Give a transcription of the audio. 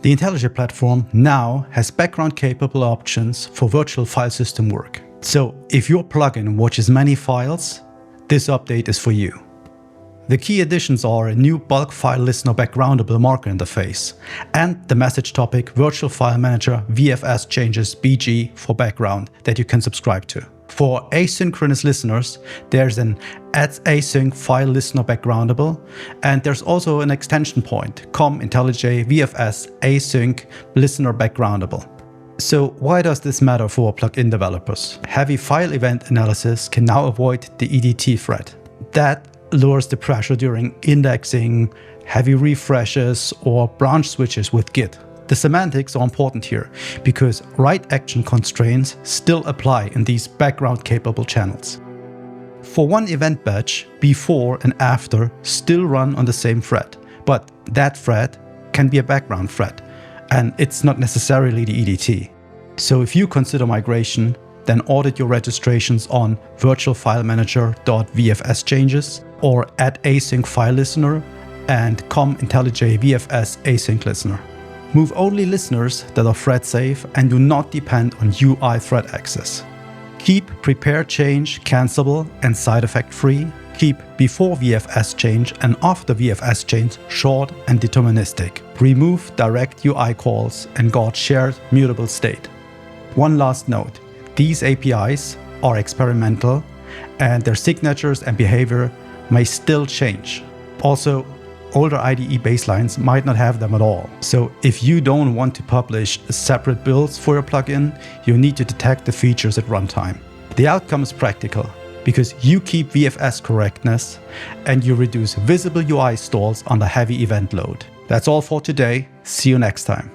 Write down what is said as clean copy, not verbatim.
The IntelliJ Platform now has background-capable options for virtual file system work. So if your plugin watches many files, this update is for you. The key additions are a new BulkFileListenerBackgroundable marker interface and the message topic Virtual File Manager VFS Changes BG for background that you can subscribe to. For asynchronous listeners, there's an Add Async File Listener Backgroundable, and there's also an extension point, IntelliJ VFS Async Listener Backgroundable. So why does this matter for plugin developers? Heavy file event analysis can now avoid the EDT threat. That lowers the pressure during indexing, heavy refreshes, or branch switches with Git. The semantics are important here because write action constraints still apply in these background-capable channels. For one event batch, before and after still run on the same thread, but that thread can be a background thread, and it's not necessarily the EDT. So if you consider migration, then audit your registrations on virtualfilemanager.vfs changes or add async file listener and IntelliJ VFS async listener. Move only listeners that are thread safe and do not depend on UI thread access. Keep prepare change cancelable and side effect free. Keep before VFS change and after VFS change short and deterministic. Remove direct UI calls and guard shared mutable state. One last note. These APIs are experimental and their signatures and behavior may still change. Also, older IDE baselines might not have them at all. So if you don't want to publish separate builds for your plugin, you need to detect the features at runtime. The outcome is practical because you keep VFS correctness and you reduce visible UI stalls under heavy event load. That's all for today. See you next time.